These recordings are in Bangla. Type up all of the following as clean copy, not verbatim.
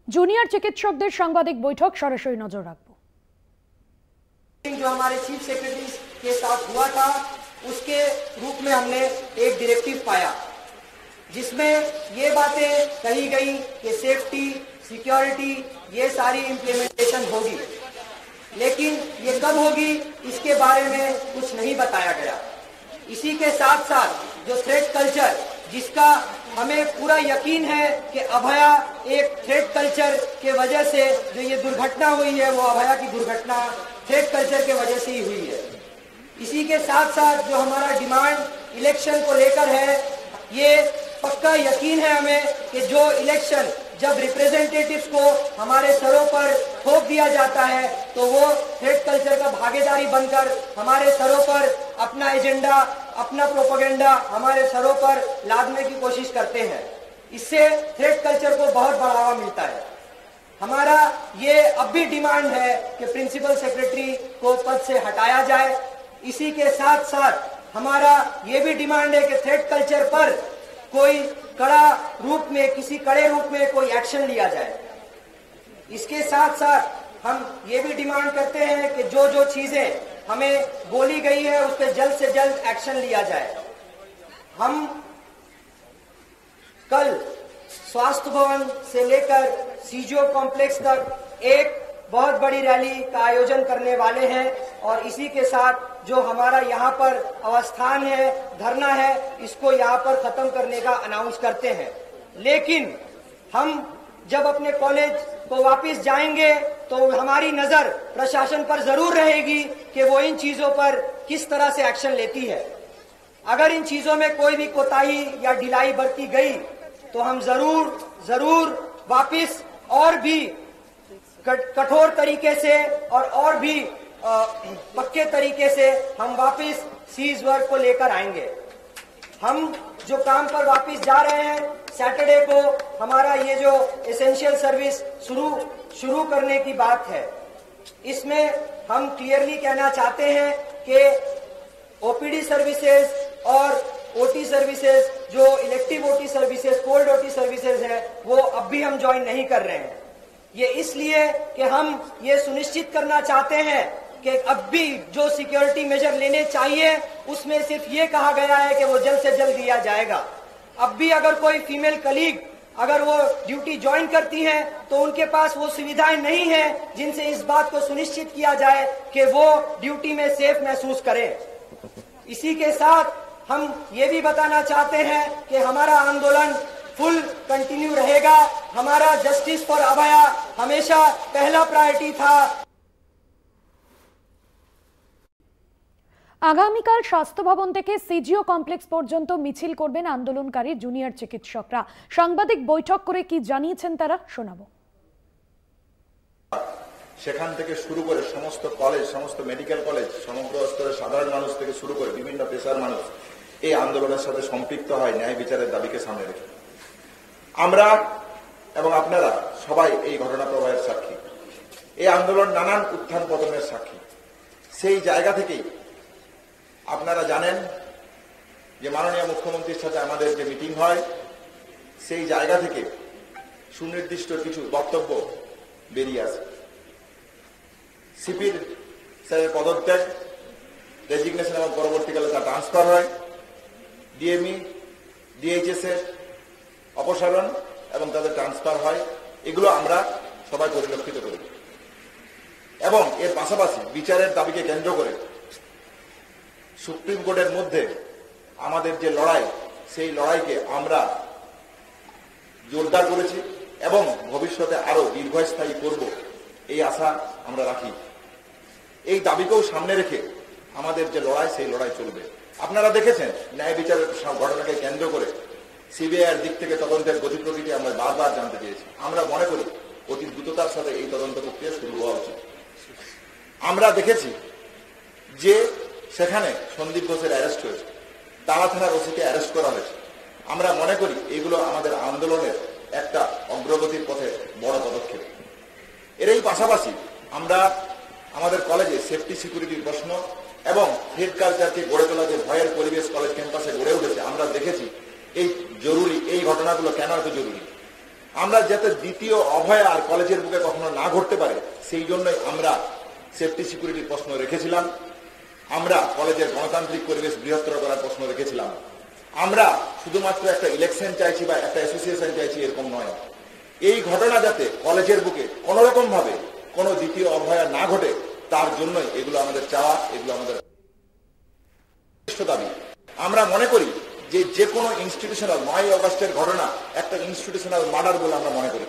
জুনিয়র চিকিৎসকদের সাংবাদিক বৈঠক সরাসরি নজর রাখবো। जो हमारे चीफ सेक्रेटरी के साथ हुआ था उसके रूप में हमने एक डायरेक्टिव पाया जिसमें ये बातें कही गई कि सेफ्टी सिक्योरिटी ये सारी इम्प्लीमेंटेशन होगी, लेकिन ये कब होगी इसके बारे में कुछ नहीं बताया गया। इसी के साथ साथ जो थ्रेट कल्चर जिसका हमें पूरा यकीन है कि अभया एक थ्रेट कल्चर के वजह से जो ये दुर्घटना हुई है वो अभया की दुर्घटना थ्रेट कल्चर के वजह से ही हुई है। इसी के साथ साथ जो हमारा डिमांड इलेक्शन को लेकर है, ये पक्का यकीन है हमें कि जो इलेक्शन जब रिप्रेजेंटेटिव्स को हमारे सरों पर थोप दिया जाता है तो वो थ्रेट कल्चर का भागीदारी बनकर हमारे सरों पर अपना एजेंडा अपना प्रोपेगेंडा हमारे सरों पर लादने की कोशिश करते हैं। इससे थ्रेट कल्चर को बहुत बढ़ावा मिलता है। हमारा ये अब भी डिमांड है कि प्रिंसिपल सेक्रेटरी को पद से हटाया जाए। इसी के साथ साथ हमारा ये भी डिमांड है कि थ्रेट कल्चर पर कोई कड़ा रूप में किसी कड़े रूप में कोई एक्शन लिया जाए। इसके साथ साथ हम ये भी डिमांड करते हैं कि जो जो चीजें हमें बोली गई है उस पर जल्द से जल्द एक्शन लिया जाए। हम कल स्वास्थ्य भवन से लेकर सीजीओ कॉम्प्लेक्स तक एक बहुत बड़ी रैली का आयोजन करने वाले हैं और इसी के साथ जो हमारा यहाँ पर अवस्थान है, धरना है, इसको यहाँ पर खत्म करने का अनाउंस करते हैं। लेकिन हम जब अपने कॉलेज को वापस जाएंगे तो हमारी नजर प्रशासन पर जरूर रहेगी कि वो इन चीजों पर किस तरह से एक्शन लेती है। अगर इन चीजों में कोई भी कोताही या ढिलाई बरती गई तो हम जरूर वापस और भी कठोर तरीके से और भी पक्के तरीके से हम वापस सीज वर्क को लेकर आएंगे। हम जो काम पर वापस जा रहे हैं, सैटरडे को हमारा ये जो एसेंशियल सर्विस शुरू करने की बात है, इसमें हम क्लियरली कहना चाहते हैं कि ओपीडी सर्विसेज और ओटी सर्विसेज जो elective OT services cold OT services है वो अब भी हम ज्वाइन नहीं कर रहे हैं। ये इसलिए कि हम ये सुनिश्चित करना चाहते हैं कि अब भी जो सिक्योरिटी मेजर लेने चाहिए उसमें सिर्फ ये कहा गया है कि वो जल्द से जल्द दिया जाएगा। अब भी अगर कोई फीमेल कलीग अगर वो ड्यूटी ज्वाइन करती हैं तो उनके पास वो सुविधाएं नहीं है जिनसे इस बात को सुनिश्चित किया जाए कि वो ड्यूटी में सेफ महसूस करें। इसी के साथ हम ये भी बताना चाहते हैं कि हमारा आंदोलन फुल कंटिन्यू रहेगा। हमारा जस्टिस फॉर अभया हमेशा पहला प्रायोरिटी था। আগামীকাল স্বাস্থ্য ভবন থেকে সিজিও কমপ্লেক্স পর্যন্ত মিছিল করবেন আন্দোলনকারী জুনিয়র চিকিৎসকরা। সাংবাদিক বৈঠক করে কি জানিয়েছেন তারা শোনাবো। সেখান থেকে শুরু করে সমস্ত কলেজ, সমস্ত মেডিকেল কলেজ, সমগ্র স্তরের সাধারণ মানুষ থেকে শুরু করে বিভিন্ন পেশার মানুষ এই আন্দোলনের সাথে সম্পৃক্ত হয় ন্যায় বিচারের দাবিকে সামনে রেখে। আমরা এবং আপনারা সবাই এই ঘটনা প্রবাহের সাক্ষী। এই আন্দোলন নানান উত্থান পতনের সাক্ষী। সেই জায়গা থেকেই আপনারা জানেন যে মাননীয় মুখ্যমন্ত্রীর সাথে আমাদের যে মিটিং হয় সেই জায়গা থেকে সুনির্দিষ্ট কিছু বক্তব্য বেরিয়ে আসে। সিপির স্যারের পদত্যাগ, রেজিগনেশন এবং পরবর্তীকালে তার ট্রান্সফার হয়, ডিএমই ডিএইচএস এর অপসারণ এবং তাদের ট্রান্সফার হয়, এগুলো আমরা সবাই পরিলক্ষিত করি। এবং এর পাশাপাশি বিচারের দাবিকে কেন্দ্র করে সুপ্রিম কোর্টের মধ্যে আমাদের যে লড়াই, সেই লড়াইকে আমরা জোরদার করেছি এবং ভবিষ্যতে আরো দীর্ঘস্থায়ী করব এই আশা আমরা রাখি। এই দাবিকেও সামনে রেখে আমাদের যে লড়াই সেই লড়াই চলবে। আপনারা দেখেছেন ন্যায় বিচারের ঘটনাকে কেন্দ্র করে সিবিআইয়ের দিক থেকে তদন্তের গতি প্রকৃতি আমরা বারবার জানতে চেয়েছি। আমরা মনে করি অতি দ্রুততার সাথে এই তদন্ত প্রক্রিয়া শুরু হওয়া উচিত। আমরা দেখেছি যে সেখানে সন্দীপ ঘোষের অ্যারেস্ট হয়েছে, তারা থানার ওসিকে অ্যারেস্ট করা হয়েছে। আমরা মনে করি এগুলো আমাদের আন্দোলনের একটা অগ্রগতির পথে বড় পদক্ষেপ। এর এই পাশাপাশি আমরা আমাদের কলেজে সেফটি সিকিউরিটির প্রশ্ন এবং হেড কালচারকে গড়ে তোলা যে ভয়ের পরিবেশ কলেজ ক্যাম্পাসে গড়ে উঠেছে, আমরা দেখেছি এই জরুরি এই ঘটনাগুলো কেন এত জরুরি। আমরা যাতে দ্বিতীয় অভয়া আর কলেজের বুকে কখনো না ঘটতে পারে সেই জন্যই আমরা সেফটি সিকিউরিটির প্রশ্ন রেখেছিলাম। আমরা কলেজের গণতান্ত্রিক পরিবেশ বৃহত্তর করার প্রশ্ন রেখেছিলাম। আমরা শুধুমাত্র একটা ইলেকশন চাইছি বা একটা অ্যাসোসিয়েশন চাইছি এরকম নয়। এই ঘটনা যাতে কলেজের বুকে কোন রকম ভাবে কোনো দ্বিতীয় অভয়া না ঘটে তার জন্যই এগুলো আমাদের চাওয়া, এগুলো আমাদের দাবি। আমরা মনে করি যে কোনো ইনস্টিটিউশনাল 9 অগস্টের ঘটনা একটা ইনস্টিটিউশনাল মার্ডার বলে আমরা মনে করি।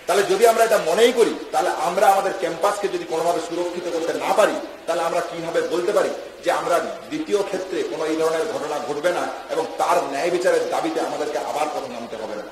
তাহলে যদি আমরা এটা মনেই করি, তাহলে আমরা আমাদের ক্যাম্পাসকে যদি কোনোভাবে সুরক্ষিত করতে না পারি, তাহলে আমরা কিভাবে বলতে পারি যে আমরা দ্বিতীয় ক্ষেত্রে কোনো এই ধরনের ঘটনা ঘটবে না এবং তার ন্যায় বিচারের দাবিতে আমাদেরকে আবার কথা নামতে হবে না।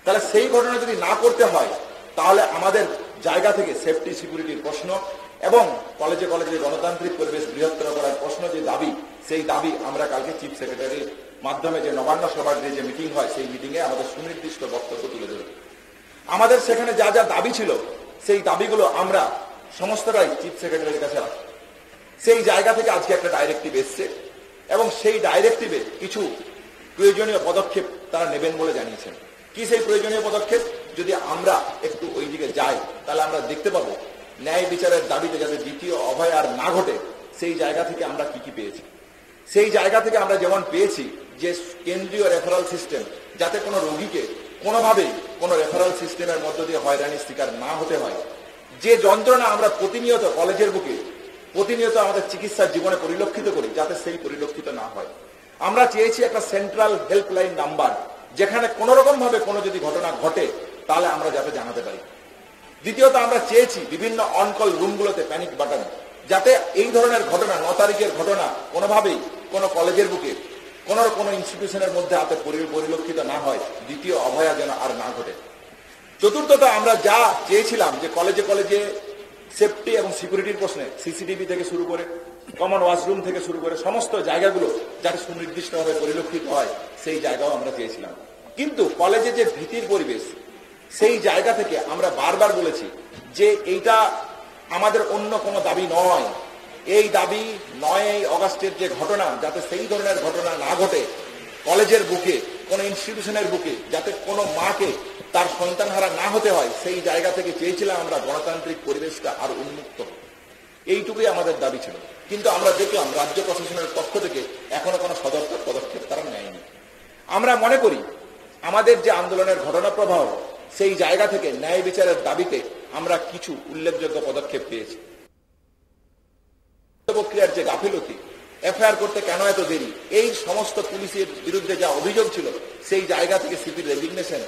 তাহলে সেই ঘটনা যদি না করতে হয়, তাহলে আমাদের জায়গা থেকে সেফটি সিকিউরিটির প্রশ্ন এবং কলেজে কলেজে গণতান্ত্রিক পরিবেশ বৃহত্তর করার প্রশ্ন যে দাবি, সেই দাবি আমরা কালকে চিফ সেক্রেটারির মাধ্যমে যে নবান্ন সভার যে মিটিং হয় সেই মিটিংয়ে আমাদের সুনির্দিষ্ট বক্তব্য তুলে ধরব। আমাদের সেখানে যা যা দাবি ছিল সেই দাবিগুলো আমরা সমস্তটাই চিফ সেক্রেটারির কাছে রাখি। সেই জায়গা থেকে আজকে একটা ডাইরেক্টিভ এসছে এবং সেই ডাইরেক্টিভে কিছু প্রয়োজনীয় পদক্ষেপ তারা নেবেন বলে জানিয়েছেন। কি সেই প্রয়োজনীয় পদক্ষেপ? যদি আমরা একটু ওই দিকে যাই তাহলে আমরা দেখতে পাবো ন্যায় বিচারের দাবিতে যাতে দ্বিতীয় অভয় আর না ঘটে সেই জায়গা থেকে আমরা কি কি পেয়েছি। সেই জায়গা থেকে আমরা যেমন পেয়েছি যে কেন্দ্রীয় রেফারেল সিস্টেম, যাতে কোনো রোগীকে কোনোভাবেই কোনো রেফারেল সিস্টেমের মধ্য দিয়ে হয়রানির শিকার না হতে হয়। যে যন্ত্রণা আমরা প্রতিনিয়ত কলেজের বুকে প্রতিনিয়ত আমাদের চিকিৎসার জীবনে পরিলক্ষিত করি, যাতে সেই পরিলক্ষিত না হয়। আমরা চেয়েছি একটা সেন্ট্রাল হেল্পলাইন নাম্বার, যেখানে কোনো রকম ভাবে কোনো যদি ঘটনা ঘটে তাহলে আমরা যাতে জানাতে পারি। দ্বিতীয়ত আমরা চেয়েছি বিভিন্ন অনকল রুমগুলোতে প্যানিক বাটন, যাতে এই ধরনের ঘটনা 9 তারিখের ঘটনা কোনোভাবেই কোনো কলেজের বুকে কোনো ইনস্টিটিউশনের মধ্যে হাতে পরিলক্ষিত না হয়, দ্বিতীয় অভয়া যেন আর না ঘটে। চতুর্থত আমরা যা চেয়েছিলাম যে কলেজে কলেজে সেফটি এবং সিকিউরিটির প্রশ্নে সিসিটিভি থেকে শুরু করে কমন ওয়াশরুম থেকে শুরু করে সমস্ত জায়গাগুলো যাতে সুনির্দিষ্টভাবে পরিলক্ষিত হয় সেই জায়গাও আমরা চেয়েছিলাম। কিন্তু কলেজে যে ভীতির পরিবেশ, সেই জায়গা থেকে আমরা বারবার বলেছি যে এইটা আমাদের অন্য কোনো দাবি নয়। এই দাবি 9 অগস্টের যে ঘটনা, যাতে সেই ধরনের ঘটনা না ঘটে কলেজের বুকে, কোনো ইনস্টিটিউশনের বুকে, যাতে কোনো মাকে তার সন্তান হারা না হতে হয়, সেই জায়গা থেকে চেয়েছিলাম আমরা গণতান্ত্রিক পরিবেশটা আরো উন্মুক্ত। এইটুকুই আমাদের দাবি ছিল। কিন্তু আমরা দেখলাম রাজ্য প্রশাসনের পক্ষ থেকে এখনো কোনো সদর্থক পদক্ষেপ তারা নেয়নি। আমরা মনে করি আমাদের যে আন্দোলনের ঘটনা প্রবাহ, সেই জায়গা থেকে ন্যায় বিচারের দাবিতে আমরা কিছু উল্লেখযোগ্য পদক্ষেপ পেয়েছি। প্রক্রিয়ার যে গাফিলতি, এফআইআর করতে কেন এত দেরি, এই সমস্ত পুলিশের বিরুদ্ধে যা অভিযোগ ছিল সেই জায়গা থেকে সিপির রেজিগনেশন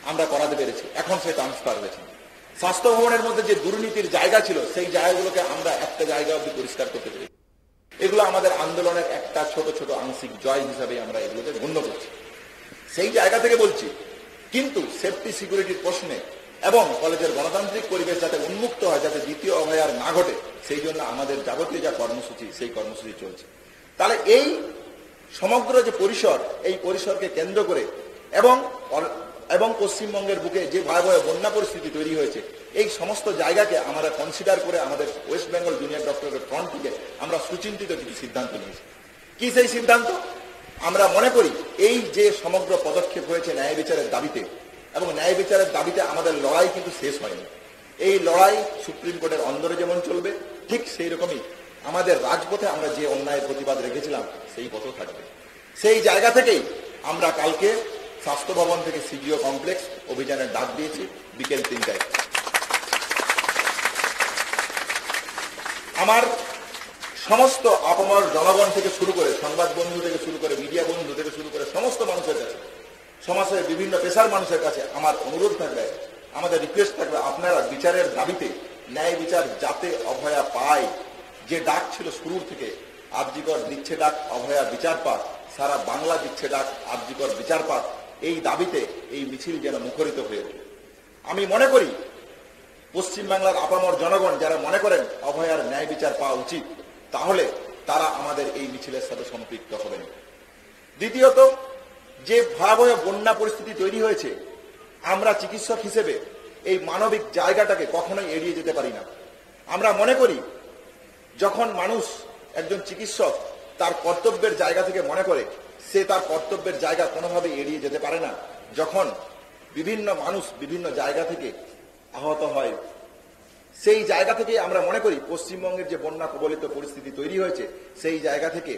আমরা করাতে পেরেছি, এখন সে ট্রান্সফার হয়েছে। স্বাস্থ্য ভবনের মধ্যে যে দুর্নীতির জায়গা ছিল সেই জায়গাগুলোকে আমরা একটা জায়গা অব্দি পরিষ্কার করতে পেরেছি। এগুলো আমাদের আন্দোলনের একটা ছোট ছোট আংশিক জয় হিসাবে আমরা এগুলোকে গণ্য করছি। সেই জায়গা থেকে বলছি, কিন্তু সেফটি সিকিউরিটির প্রশ্নে এবং কলেজের গণতান্ত্রিক পরিবেশ যাতে উন্মুক্ত হয়, যাতে দ্বিতীয় অভয় আর না ঘটে, সেই জন্য আমাদের যাবতীয় যা কর্মসূচি সেই কর্মসূচি চলছে। তাহলে এই সমগ্র যে পরিসর, এই পরিসরকে কেন্দ্র করে এবং পশ্চিমবঙ্গের বুকে যে ভয়াবহ বন্যা পরিস্থিতি তৈরি হয়েছে, এই সমস্ত জায়গাকে আমরা কনসিডার করে আমাদের ওয়েস্ট বেঙ্গল জুনিয়র ডক্টরের ফ্রন্ট থেকে আমরা সুচিন্তিত কিছু সিদ্ধান্ত নিয়েছি। কি সেই সিদ্ধান্ত? আমরা মনে করি এই যে সমগ্র পদক্ষেপ হয়েছে ন্যায় বিচারের দাবিতে, এবং ন্যায় বিচারের দাবিতে আমাদের লড়াই কিন্তু শেষ হয়নি। এই লড়াই সুপ্রিম কোর্টের অন্দরে যেমন চলবে, ঠিক সেই রকমই আমাদের রাজপথে আমরা যে অন্যায়ের প্রতিবাদ রেখেছিলাম সেই পথও থাকবে। সেই জায়গা থেকেই আমরা কালকে স্বাস্থ্য ভবন থেকে সিজিও কমপ্লেক্স অভিযানের ডাক দিয়েছি বিকেল 3টায়। আমার সমস্ত আপামর জনগণ থেকে শুরু করে, সংবাদ বন্ধু থেকে শুরু করে, মিডিয়া বন্ধু থেকে শুরু করে সমস্ত মানুষের কাছে, সমাজের বিভিন্ন পেশার মানুষের কাছে আমার অনুরোধ থাকবে, আমাদের রিকোয়েস্ট থাকবে, আপনারা বিচারের দাবিতে ন্যায় বিচার যাতে অভয়া পায়, যে ডাক ছিল শুরুর থেকে, আরজিকর দিচ্ছে ডাক অভয়া বিচার পাক, সারা বাংলা দিচ্ছে ডাক আরজিকর বিচার পাক, এই দাবিতে এই মিছিল যেন মুখরিত হয়ে ওঠে। আমি মনে করি পশ্চিমবাংলার আপামর জনগণ যারা মনে করেন অভয়ার ন্যায় বিচার পাওয়া উচিত, তাহলে তারা আমাদের এই মিছিলের সাথে সম্পৃক্ত হবেন। দ্বিতীয়ত, যে ভয়াবহ বন্যা পরিস্থিতি তৈরি হয়েছে, আমরা চিকিৎসক হিসেবে এই মানবিক জায়গাটাকে কখনোই এড়িয়ে যেতে পারি না। আমরা মনে করি যখন মানুষ, একজন চিকিৎসক তার কর্তব্যের জায়গা থেকে মনে করে, সে তার কর্তব্যের জায়গা কোনোভাবে এড়িয়ে যেতে পারে না। যখন বিভিন্ন মানুষ বিভিন্ন জায়গা থেকে আহত হয়। সেই জায়গা থেকে আমরা মনে করি পশ্চিমবঙ্গের যে বন্যা কবলিত পরিস্থিতি তৈরি হয়েছে, সেই জায়গা থেকে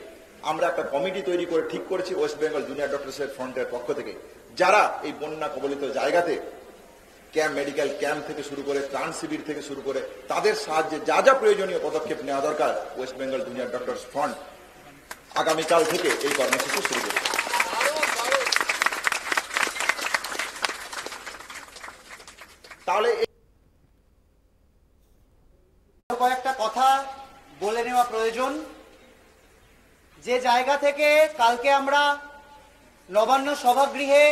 আমরা একটা কমিটি তৈরি করে ঠিক করেছি ওয়েস্ট বেঙ্গল জুনিয়র ডক্টরস ফ্রন্টের পক্ষ থেকে, যারা এই বন্যা কবলিত জায়গাতে ক্যাম্প, মেডিকেল ক্যাম্প থেকে শুরু করে ত্রাণ শিবির থেকে শুরু করে তাদের সাহায্যে যা যা প্রয়োজনীয় পদক্ষেপ নেওয়া দরকার, West Bengal junior doctors front আগামীকাল থেকে এই কর্মসূচি শুরু করবে। তাহলে কয়েকটা কথা বলে নেওয়া প্রয়োজন। যে জায়গা থেকে কালকে আমরা নবান্ন সভাগৃহে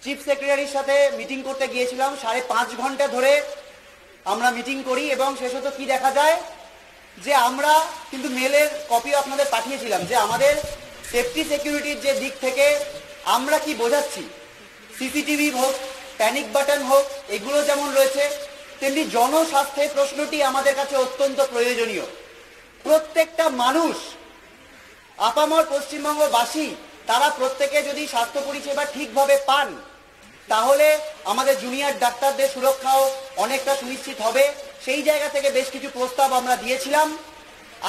চিফ সেক্রেটারির সাথে মিটিং করতে গিয়েছিলাম, 5.5 ঘন্টা ধরে আমরা মিটিং করি এবং শেষত কি দেখা যায় যে আমরা কিন্তু মেলের কপিও আপনাদের পাঠিয়েছিলাম যে আমাদের সেফটি সিকিউরিটির যে দিক থেকে আমরা কি বোঝাচ্ছি, সিসিটিভি হোক, প্যানিক বাটন হোক, এগুলো যেমন রয়েছে, তেমনি জনস্বাস্থ্যের প্রশ্নটি আমাদের কাছে অত্যন্ত প্রয়োজনীয়। প্রত্যেকটা মানুষ, আপামর পশ্চিমবঙ্গবাসী, তারা প্রত্যেকে যদি স্বাস্থ্য পরিষেবা ঠিকভাবে পান তাহলে আমাদের জুনিয়র ডাক্তারদের সুরক্ষাও অনেকটা সুনিশ্চিত হবে। সেই জায়গা থেকে বেশ কিছু প্রস্তাব আমরা দিয়েছিলাম।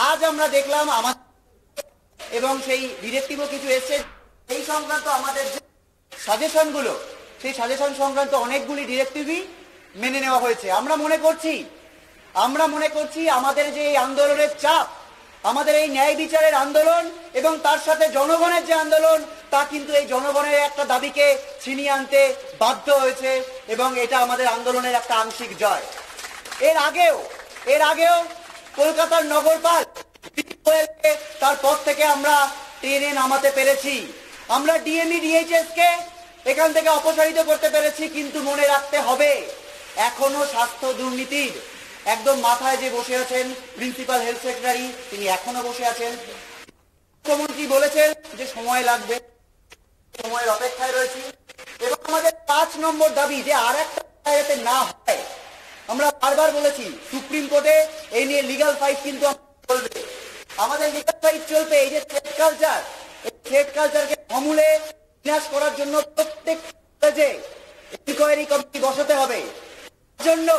আজ আমরা দেখলাম আমাদের এবং সেই ডিরেক্টিভও কিছু এসছে, সেই সংক্রান্ত আমাদের যে সাজেশনগুলো, সেই সাজেশন সংক্রান্ত অনেকগুলি ডিরেক্টিভই মেনে নেওয়া হয়েছে। আমরা মনে করছি আমাদের যে এই আন্দোলনের চাপ, আমাদের এই ন্যায় বিচারের আন্দোলন এবং তার সাথে জনগণের যে আন্দোলন, তা কিন্তু এই জনগণের একটা দাবিকে ছিনিয়ে আনতে বাধ্য হয়েছে এবং এটা আমাদের আন্দোলনের একটা আংশিক জয়। এর আগেও কলকাতার নগরপাল তার পর থেকে আমরা ট্রেনে নামাতে পেরেছি, আমরা ডিএমই ডিএইচএস কে এখান থেকে অপসারিত করতে পেরেছি। কিন্তু মনে রাখতে হবে, এখনো স্বাস্থ্য দুর্নীতির একদম মাথায় যে বসে আছেন প্রিন্সিপাল হেলথ সেক্রেটারি, তিনি এখনো বসে আছেন। মুখ্যমন্ত্রী বলেছেন যে সময় লাগবে, সময়ের অপেক্ষায় রয়েছি। এবং আমাদের 5 নম্বর দাবি যে আর একটা যাতে না হয়, আমরা বারবার বলেছি সুপ্রিম কোর্টে এই নিয়ে লিগ্যাল ফাইট কিন্তু চলবে, আমাদের লিগ্যাল ফাইট চলবে। এই যে থ্রেড কালচার, এই থ্রেড কালচারকে সমূলে বিনাশ করার জন্য প্রত্যেক কলেজে ইনকোয়ারি কমিটি বসাতে হবে, জন্য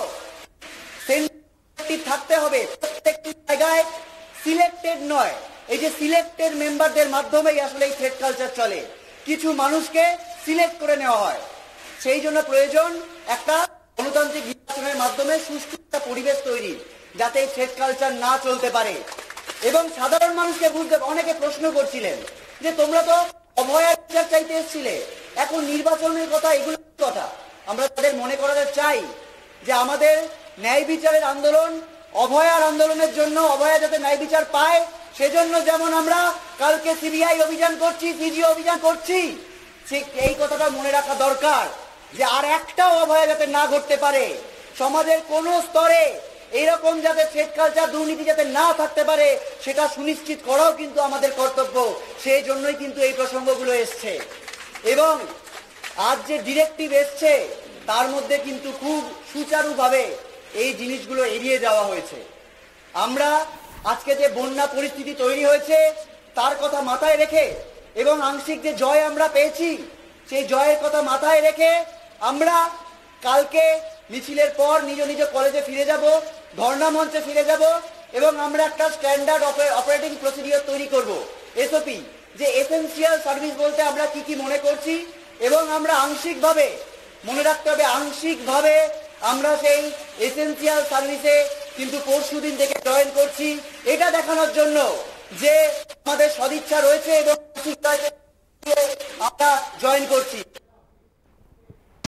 থাকতে হবে। প্রত্যেকটি জায়গায় সিলেক্টেড নয়, এই যে সিলেক্টেড মেম্বারদের মাধ্যমেই আসলে এই থ্রেড কালচার চলে, কিছু মানুষকে সিলেক্ট করে নেওয়া হয়। সেই জন্য প্রয়োজন একটা গণতান্ত্রিক নির্বাচনের মাধ্যমে সুষ্ঠু একটা পরিবেশ তৈরি, যাতে এই থ্রেড কালচার না চলতে পারে। এবং সাধারণ মানুষকে বুঝতে, অনেকে প্রশ্ন করছিলেন যে তোমরা তো অভয়ার বিচার চাইতে এসেছিলে, এখন নির্বাচনের কথা, এগুলো কথা। আমরা তাদের মনে করাতে চাই যে আমাদের ন্যায় বিচারের আন্দোলন অভয়ার আন্দোলনের জন্য, অভয়া যাতে ন্যায় বিচার পায় সেজন্য যেমন আমরা কালকে সিবিআই অভিযান করছি, সিজিও অভিযান করছি, ঠিক এই কথাটা মনে রাখা দরকার যে আর একটাও অভয়া যাতে না ঘটতে পারে। সমাজের কোন স্তরে এইরকম যাতে থ্রেড কালচার, দুর্নীতি যাতে না থাকতে পারে, সেটা সুনিশ্চিত করাও কিন্তু আমাদের কর্তব্য। সেই জন্যই কিন্তু এই প্রসঙ্গগুলো এসছে। এবং আজ যে ডিরেক্টিভ এসছে তার মধ্যে কিন্তু খুব সুচারুভাবে এই জিনিসগুলো এড়িয়ে যাওয়া হয়েছে। আমরা আজকে যে বন্যা পরিস্থিতি তৈরি হয়েছে তার কথা মাথায় রেখে এবং আংশিক যে জয় আমরা পেয়েছি সেই জয়ের কথা মাথায় রেখে আমরা কালকে মিছিলের পর নিজ নিজ কলেজে ফিরে যাব, ধর্ণা মঞ্চে ফিরে যাব এবং আমরা একটা স্ট্যান্ডার্ড অপারেটিং প্রসিডিওর তৈরি করব, এসওপি, যে এসেনশিয়াল সার্ভিস বলতে আমরা কি কি মনে করছি। এবং আমরা আংশিকভাবে, মনে রাখতে হবে, আংশিকভাভাবে আমরা সেই এসেনশিয়াল সার্ভিসে কিন্তু পরশুদিন থেকে জয়েন করছি, এটা দেখানোর জন্য যে আমাদের সদিচ্ছা রয়েছে এবং আমরা জয়েন করছি।